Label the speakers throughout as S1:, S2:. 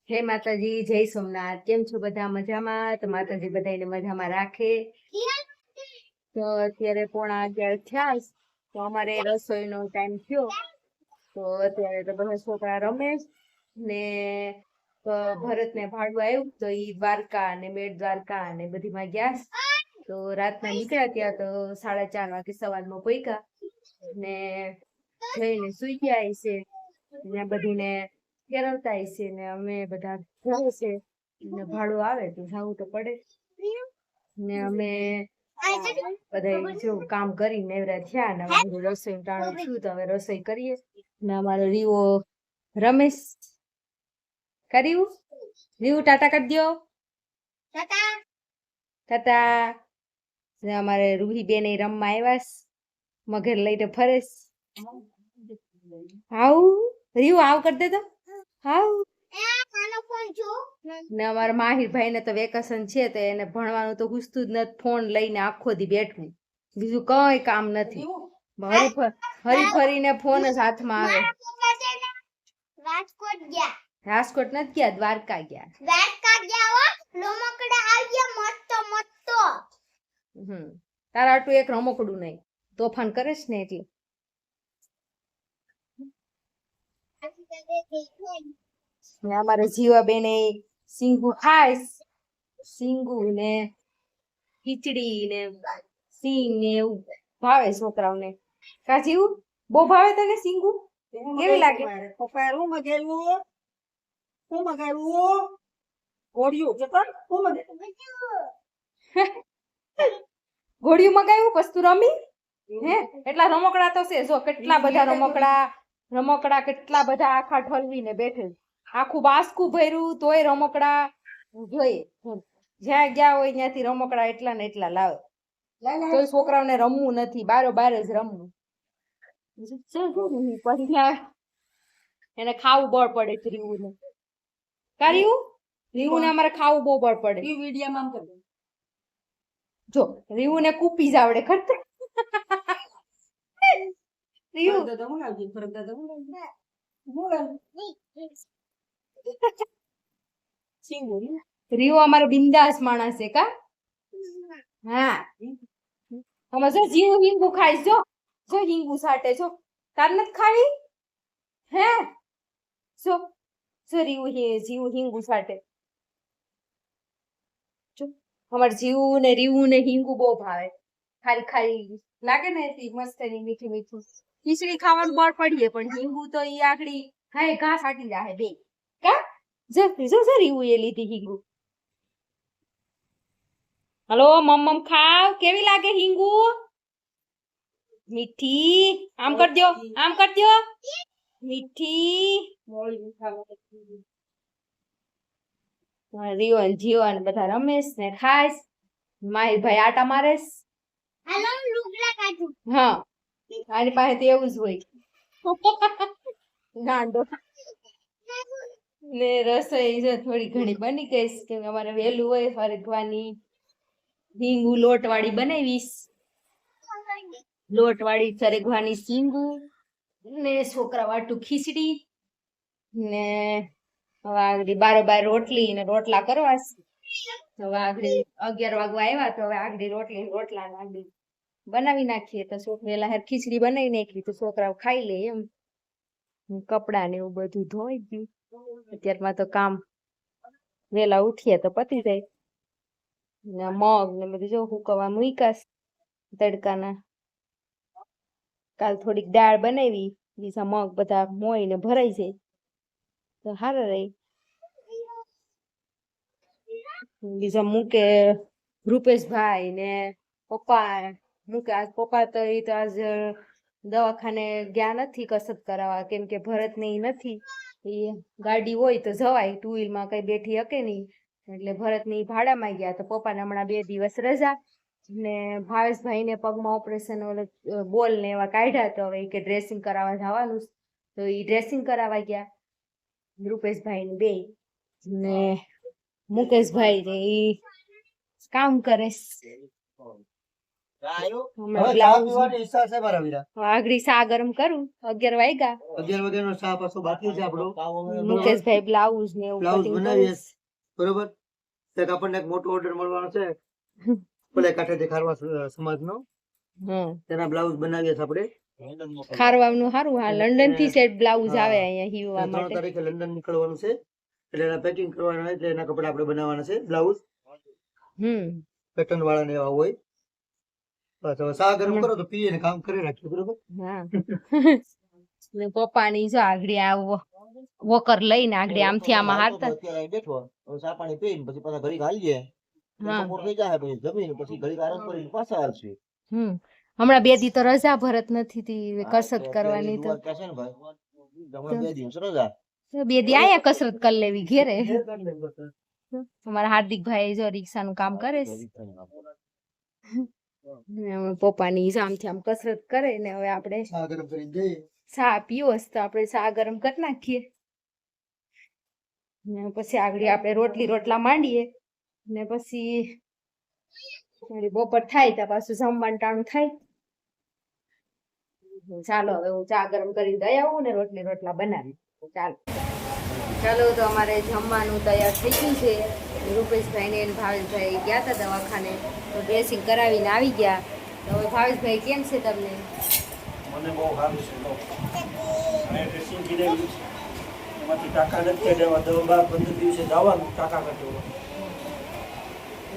S1: જય માતાજી, જય સોમનાથ. કેમ છો બધા? મજામાં? તો માતાજી બધાને મજામાં રાખે. તો અત્યારે 11:30 થયા તો અમારે રસોઈનો ટાઈમ થયો. તો અત્યારે તો બધા છોકરા રમે ને ભરતને ભાડું આવ્યું તો ઈ દ્વારકા ને બેટ દ્વારકા ને બધીમાં ગયા. તો રાતના નીકળ્યા ત્યાં તો 4:30 વાગે સવારમાં પહોંચ્યા ને જઈને સુઈ ગયા છે ને બધીને ફેરવતા છે ને અમે બધા જાય છે ને ભાડું આવે તો જવું તો પડે ને અમે બધા જો કામ કરી નેવરા થયા ને હવે રસોઈ ટાણું છું તો હવે રસોઈ કરીએ ને અમારો રીવો રમેશ કર્યું રીવું ટાટા કરી દો ટાટા ને અમારે રૂહી બેન રમવા આવ્યા મગર લઈને ફરેશ હાઉ રીવું આવ કરી દે તો હાઉ ને અમારા માહિરભાઈ ને તો વેકેશન છે તો એને ભણવાનું તો ગુસતું જ નથી ફોન લઈને આખો દી બેઠું બીજું કઈ કામ નથી હરી ફરીને ફોન જ હાથમાં આવે રાજકોટ નથી ગયા દ્વારકા ગયા તારા આટલું એક રમકડું નહીં તોફાન કરે છે ને એટલે અમારે જીવા બેને સિંગુ ખાય સિંગુ ને ખીચડી ને સિંગ ને એવું ભાવે છોકરાઓને કા જીવું બહુ ભાવે તને સિંગુ કેવી લાગે પપ્પા હું મગાવ્યું ગોળિયું કે પણ હું ગોળિયું મગાવ્યું પછી તું રમી હે એટલા રમકડા તો છે જો કેટલા બધા રમકડા કેટલા બધા આખા ઠલવીને બેઠે આખું બાસ્કું ભર્યું તોય રમકડા જોઈએ જ્યાં ગયા હોય ત્યાંથી રમકડા એટલા ને એટલા લાવે તોય છોકરાઓને રમવું નથી બાર જ રમવું એને ખાવું બળ પડે છે રીવું ને કર્યું રીવું ને અમારે ખાવું બહુ બળ પડે જો રીવું ને કૂપી જ આવડે ખરતે રીવો અમારો બિંદાસ માણસ છે કા હા અમે જો જીવ હિંગુ ખાઈશ જો હિંગુ સાટે જો તાર નથી ખાવી હે જો રીવું જીવ હિંગુ સાટે જો અમાર જીવું ને રીવું ને હિંગુ બહુ ભાવે ખારી લાગે ને મસ્ત મીઠી મીઠું ખીચડી ખાવાનું બળ પડીએ પણ હિંગુ તો ઈ આખડી હાય ઘાસ આટી જાહે બે કા જો રીવું એ લીધી હિંગુ હલો મમ ખાવ કેવી લાગે હિંગુ મીઠી આમ કર દો મીઠી રીવન જીવન બધા રમેશ ને ખાઈશ માહિર ભાઈ આટા મારેશ હા આની પાસે તો એવું જ હોય ગાંડો ને રસોઈ જો થોડી ઘણી બની ગઈ કેમ અમારે વહેલું હોય ફરગવાની હિંગુ લોટવાળી બનાવીશ લોટવાળી સરગવાની સિંગુ ને છોકરા વાટું ખીચડી ને હવે આગળ બારોબાર રોટલી ને રોટલા કરવા હવે આગળ 11 વાગવા આવ્યા તો હવે આગળ રોટલા આગળ બનાવી નાખીએ તો છોકરા હેર ખીચડી બનાવી નાખી તો છોકરાઓ ખાઈ લે એમ કપડા ને એવું બધું ધોઈ ગયું અત્યારમાં તો કામ વેલા ઉઠીએ તો પતી જાય ને મગ ને બધું જો હુકવા મૂકાશ તડકાના કાલ થોડીક દાળ બનાવી બીજા મગ બધા મોઈને ભરાઈ જાય તો સારા રહી બીજા મૂકે રૂપેશભાઈ ને પપ્પા મૂકે આજ પપ્પા તો એ તો આજ દવાખાને ગયા નથી કસરત કરાવવા કેમ કે ભરત ને નથી એ ગાડી હોય તો જવાય 2 વ્હીલમાં કઈ બેઠી હકે નહીં એટલે ભરત ની ભાડામાં ગયા તો પપ્પાને હમણાં 2 દિવસ રજા ને ભાવેશભાઈ ને પગમાં ઓપરેશન બોલ ને એવા કાઢ્યા તો હવે કે ડ્રેસિંગ કરાવવા જવાનું તો એ ડ્રેસિંગ કરાવવા ગયા રૂપેશભાઈ ને બે ને મુકેશભાઈ ને એ કામ કરે હમણાં બ્લાઉઝ આગળ શા ગરમ કરું 11 વાગ્યા મુકેશભાઈ બ્લાઉઝ ને એવું કટિંગ કરે
S2: બરોબર આપણને એક મોટો ઓર્ડર મળવાનો છે પેલે કાંઠે ખારવા સમાજનો તેના બ્લાઉઝ બનાવીએ છીએ આપણે
S1: ખારવાનું સારું હા લંડન થી સેટ બ્લાઉઝ આવે અહીંયા હીવવા
S2: 3
S1: માટે
S2: તારીખે લંડન નીકળવાનું છે એટલે એના પેકિંગ કરવાના હોય એટલે એના કપડા આપણે બનાવવાના છે બ્લાઉઝ પેટર્ન વાળા ને એવા હોય બસ હવે સા ગરમ કરો તો પીએ ને કામ કરી રાખીએ બરોબર
S1: હા ને પપ્પાની જો આગળી આવો વોકર લઈને આગળી આમથી આમાં હારતા
S2: બેઠો હવે સા પાણી પીને પછી પાછા ઘડી હાલીએ બપોર થઈ જાય પછી જમીને પછી ઘડી આરામ કરીને પાછા હાલશે
S1: હમણાં 2 દી તો રજા ભરત નથી તી કસરત કરવાની તો
S2: 2 દિવસ રજા
S1: 2 દી આયા કસરત કરી લેવી ઘેરે અમારા હાર્દિકભાઈ જો રિક્ષાનું કામ કરે છે પપ્પાની આમથી આમ કસરત કરે ને હવે આપણે ચા પીવો તો આપણે ચા ગરમ કરી નાખીએ ને પછી આગળ આપણે રોટલા માંડીએ ને પછી બપોર થાય ત્યાં પાછું જમવાનું ટાણું થાય ચાલો હવે હું ચા ગરમ કરી દઈ આવું ને રોટલા બનાવી ચાલો તો અમારે જમવાનું તૈયાર થઈ ગયું છે રૂપેશભાઈ ને ભાવેશભાઈ ગયા હતા દવાખાને તો ડ્રેસિંગ કરાવીને આવી ગયા તો હવે ભાવેશભાઈ કેમ છે તમને
S2: મને બહુ સારું છે અને ડ્રેસિંગ કરાવ્યું છે એમાંથી કાકા નથી દેવા 10-15 દિવસે જવાનું કાકા કરતો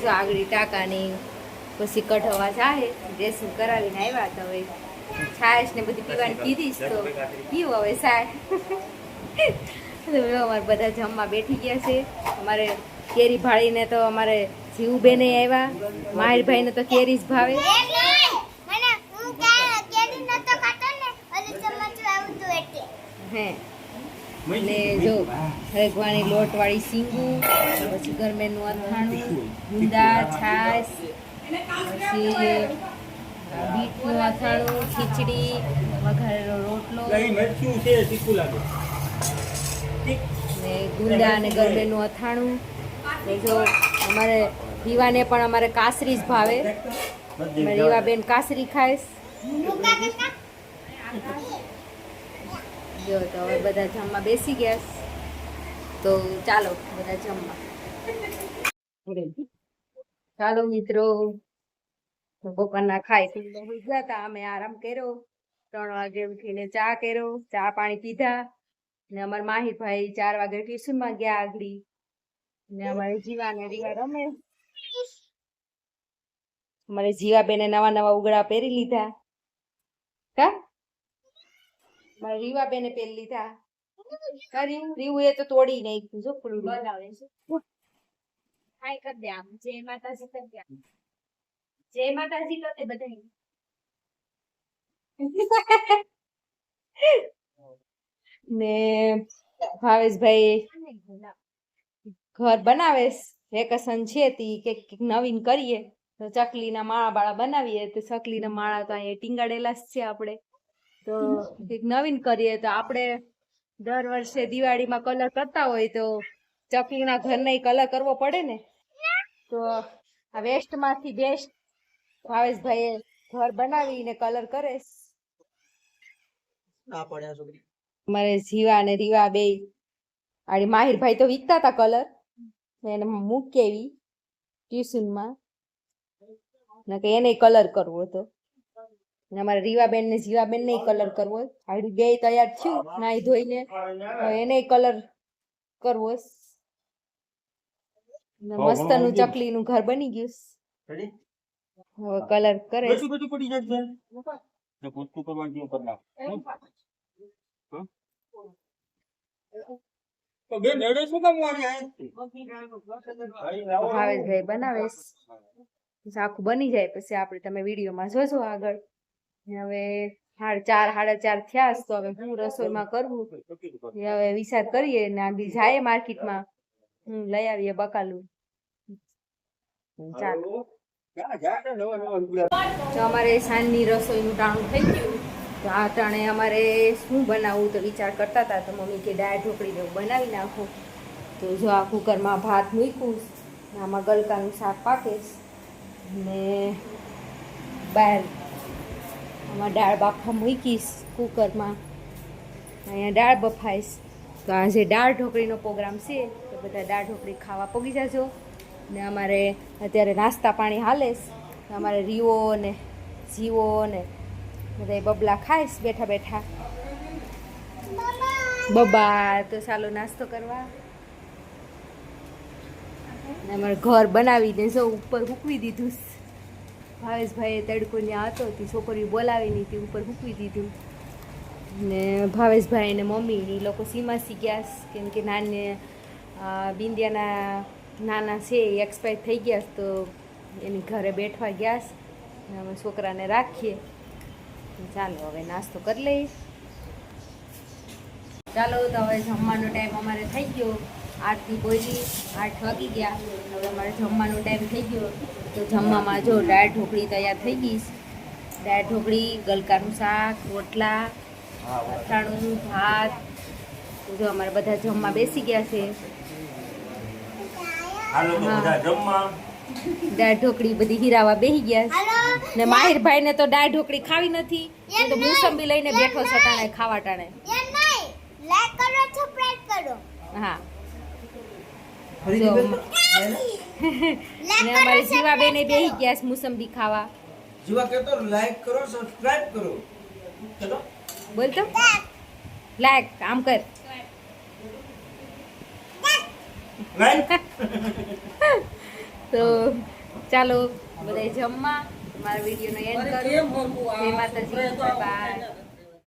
S1: જો આગળ ટાકાની પછી કઢવા જાય ડ્રેસિંગ કરાવીને આવ્યા તો હવે છાશ ને બધી પીવાની કીધીશ તો પીવો હવે સાય અમારે બધા જમવા બેઠી ગયા છે અમારે કેરી ભાળીને તો અમારે જીવુબેને આવ્યા માહિરભાઈ ને તો કેરી જ ભાવે હે ને જો હરેકવાની લોટ વાળી સીંગું પછી ગરમેનું અથાણું ગુંદા છાશ પછી બીટનું અથાણું ખીચડી વઘારેલો રોટલો ને ગુંદા અને ગરમેનું અથાણું ને જો અમારે રીવાને પણ અમારે કાસરી જ ભાવે રીવાબેન કાસરી ખાઈશ જો તો હવે બધા જમવા બેસી ગયા તો ચાલો બધા જમવા ચાલો મિત્રો બપોરના ખાઈ ગયા હતા અમે આરામ કર્યો 3 વાગે ઉઠીને ચા કર્યો ચા પાણી પીધા ને અમારા માહિરભાઈ 4 વાગે ટ્યુશનમાં ગયા આગળ ને અમારે જીવા ને રીવા રમે અમારે જીવાબેને નવા ઉગડા પહેરી લીધા કા મારે રીવાબેને પહેરી લીધા કર્યું રીવું એ તો તોડી નાખ્યું જો ફૂલ બનાવે છે હાય કર દે આમ જય માતાજી કર દે જય માતાજી કહે બધા ને ભાવેશભાઈ ઘર બનાવે વેકેશન છે તી કે નવીન કરીએ તો ચકલીના માળા બાળા બનાવીએ તો ચકલીના માળા તો અહીંયા ટીંગાડેલા જ છે આપણે તો કંઈક નવીન કરીએ તો આપણે દર વર્ષે દિવાળીમાં કલર કરતા હોય તો ચકલીના ઘરને કલર કરવો પડે ને તો આ વેસ્ટમાંથી બેસ્ટ ભાવેશભાઈએ ઘર બનાવીને કલર કરે મારે જીવા અને રીવા બે આડી માહિરભાઈ તો વીકતા હતા કલર એને મૂકી આવી ટ્યુશનમાં કે એને કલર કરવો હતો અમારે રીવાબેન ને જીવાબેન ને કલર કરવો આડી બે તૈયાર થયું નાઈ ધોઈને એને કલર કરવો મસ્ત નું ચકલી નું ઘર બની ગયું હવે કલર કરે ભાવેશભાઈ બનાવે આખું બની જાય પછી આપણે તમે વિડીયોમાં જોજો આગળ હવે 4:30 થયા તો હવે હું રસોઈમાં કરવું હવે વિચાર કરીએ ને આંબી જાય માર્કેટમાં લઈ આવીએ બકાલું ચાલો અમારે સાંજની રસોઈનું ટાણું થઈ ગયું તો આ ટાણે અમારે શું બનાવવું તો વિચાર કરતા હતા તો મમ્મી કે દાળ ઢોકળી જેવું બનાવી નાખું તો જો આ કુકરમાં ભાત મૂક્યું આમાં ગલકાનું શાક પાકેશ ને બહાર આમાં દાળ બાફવા મૂકીશ કુકરમાં, અહીંયા દાળ બફાઈશ. તો આજે દાળ ઢોકળીનો પ્રોગ્રામ છે, તો બધા દાળ ઢોકળી ખાવા પગી જાજો. ને અમારે અત્યારે નાસ્તા પાણી હાલેશ, અમારે રીવો ને જીવો ને બધા બબલા ખાઈશ બેઠા બેઠા. બબા તો ચાલો નાસ્તો કરવા. ને અમારે ઘર બનાવીને જો ઉપર મૂકવી દીધું. ભાવેશભાઈએ તડકો ત્યાં હતો તે છોકરી બોલાવી નહીં, તે ઉપર મૂકવી દીધું. ને ભાવેશભાઈ ને મમ્મી એ લોકો સીમાસી ગયા, કેમ કે નાને બિંદિયાના નાના છે એ એક્સપાયર થઈ ગયા, તો એની ઘરે બેઠવા ગયા. અમે છોકરાને રાખીએ. ચાલો હવે નાસ્તો કરી લઈએ. ચાલો તો હવે જમવાનો ટાઈમ અમારે થઈ ગયો. 8 બોલી 8 વાગી ગયા. હવે અમારે જમવાનો ટાઈમ થઈ ગયો. તો જમવામાં જો દાળ ઢોકળી તૈયાર થઈ ગઈ. દાળ ઢોકળી, ગલકાનું શાક, રોટલા, અથાણું, ભાત. જો અમારે બધા જમવા બેસી ગયા છે. દાળ ઢોકળી બધી હીરાવા બેસી ગયા ને માહિરભાઈ ને તો દાળ ઢોકળી ખાવી નથી, એ તો મોસંબી લઈને બેઠો છે ટાણે ખાવા ટાણે. હા ને અમારી જીવાબેન બેસી ગયા છે મોસંબી ખાવા.
S2: જીવા કે તો લાઈક કરો, સબસ્ક્રાઇબ કરો. ચલો
S1: બોલ તો લાઈક આમ કર. તો ચાલો બધા જમવા. મારા વિડીયોનો એન્ડ કરો. જય માતાજી, બાય.